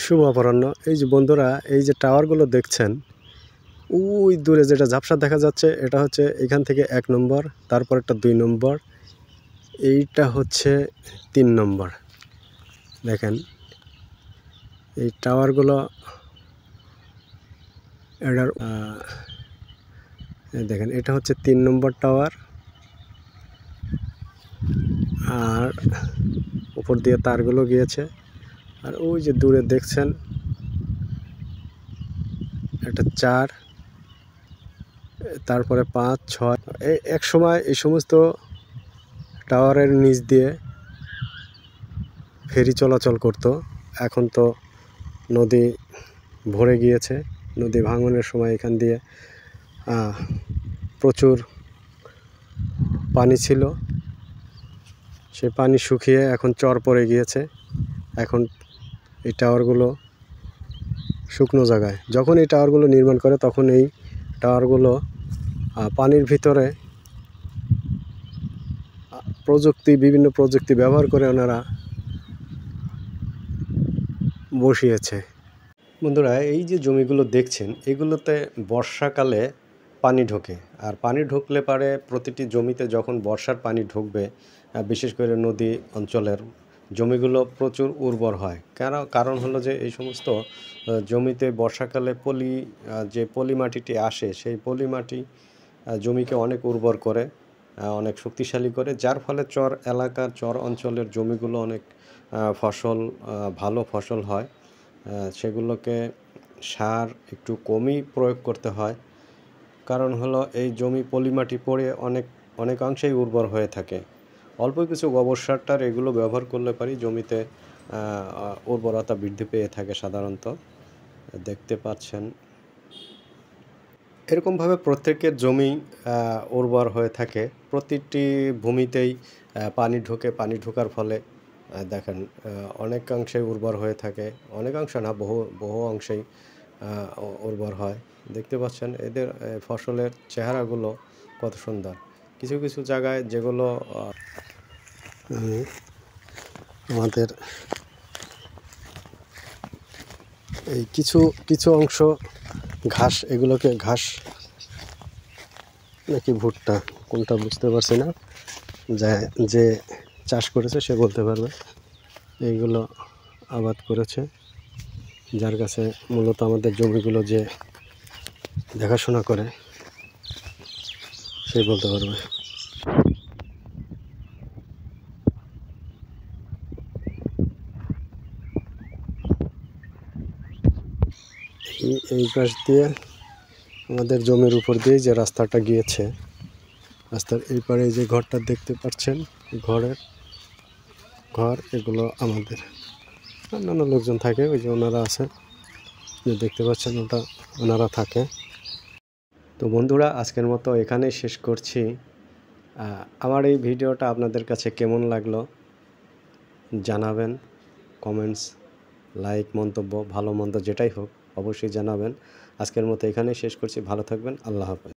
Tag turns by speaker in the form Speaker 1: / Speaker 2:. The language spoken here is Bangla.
Speaker 1: শুভ অপরাহ্ন। এই যে বন্ধুরা, এই যে টাওয়ারগুলো দেখছেন, ওই দূরে যেটা ঝাপসা দেখা যাচ্ছে, এটা হচ্ছে এখান থেকে 1 নম্বর, তারপর একটা 2 নম্বর, এইটা হচ্ছে 3 নম্বর। দেখেন এই টাওয়ারগুলো, এটার দেখেন এটা হচ্ছে 3 নম্বর টাওয়ার, আর উপর দিয়ে তারগুলো গিয়েছে। আর ওই যে দূরে দেখছেন এটা 4, তারপরে 5, 6। এক সময় এই সমস্ত টাওয়ারের নিচ দিয়ে ফেরি চলাচল করত। এখন তো নদী ভরে গিয়েছে। নদী ভাঙনের সময় এখান দিয়ে প্রচুর পানি ছিল, সেই পানি শুকিয়ে এখন চর পড়ে গিয়েছে। এখন এই টাওয়ারগুলো শুকনো জায়গায়। যখন এই টাওয়ারগুলো নির্মাণ করে তখন এই টাওয়ারগুলো পানির ভিতরে বিভিন্ন প্রযুক্তি ব্যবহার করে ওনারা বসিয়েছে। বন্ধুরা, এই যে জমিগুলো দেখছেন, এগুলোতে বর্ষাকালে পানি ঢোকে। আর পানি ঢুকলে পারে প্রতিটি জমিতে যখন বর্ষার পানি ঢুকবে, বিশেষ করে নদী অঞ্চলের জমিগুলো প্রচুর উর্বর হয়। কারণ হলো যে এই সমস্ত জমিতে বর্ষাকালে যে পলি মাটিটি আসে, সেই পলি মাটি জমিকে অনেক উর্বর করে, অনেক শক্তিশালী করে, যার ফলে চর এলাকার, চর অঞ্চলের জমিগুলো অনেক ভালো ফসল হয়। সেগুলোকে সার একটু কমই প্রয়োগ করতে হয়। কারণ হলো এই জমি পলিমাটি পড়ে অনেকাংশেই উর্বর হয়ে থাকে। অল্প কিছু গোবর সার এগুলো ব্যবহার করলে পারি জমিতে উর্বরতা বৃদ্ধি পেয়ে থাকে সাধারণত। দেখতে পাচ্ছেন এরকমভাবে প্রত্যেকের জমি উর্বর হয়ে থাকে। প্রতিটি ভূমিতেই পানি ঢোকে। পানি ঢোকার ফলে দেখেন অনেকাংশে উর্বর হয়ে থাকে। অনেকাংশ না, বহু অংশেই উর্বর হয়। দেখতে পাচ্ছেন এদের ফসলের চেহারাগুলো কত সুন্দর। কিছু কিছু জায়গায় যেগুলো আমাদের এই কিছু অংশ ঘাস, এগুলোকে ঘাস নাকি ভুট্টা কোনটা বুঝতে পারছি না, যে চাষ করেছে সে বলতে পারবে। এইগুলো আবাদ করেছে, যার কাছে মূলত আমাদের জমিগুলো যে দেখাশোনা করে সে বলতে পারবে। এই পাশ দিয়ে আমাদের জমির উপর দিয়ে যে রাস্তাটা গিয়েছে, রাস্তার এই পারে যে ঘরটা দেখতে পাচ্ছেন, ঘর এগুলো আমাদের। অন্যান্য লোকজন থাকে, ওই যে ওনারা আছে, যে দেখতে পাচ্ছেন ওটা ওনারা থাকে। তো বন্ধুরা, আজকের মতো এখানেই শেষ করছি। আমার এই ভিডিওটা আপনাদের কাছে কেমন লাগলো জানাবেন। কমেন্টস, লাইক, মন্তব্য, ভালো মন্দ যেটাই হোক অবশ্যই জানাবেন। আজকের মতো এখানেই শেষ করছি। ভালো থাকবেন। আল্লাহ হাফেজ।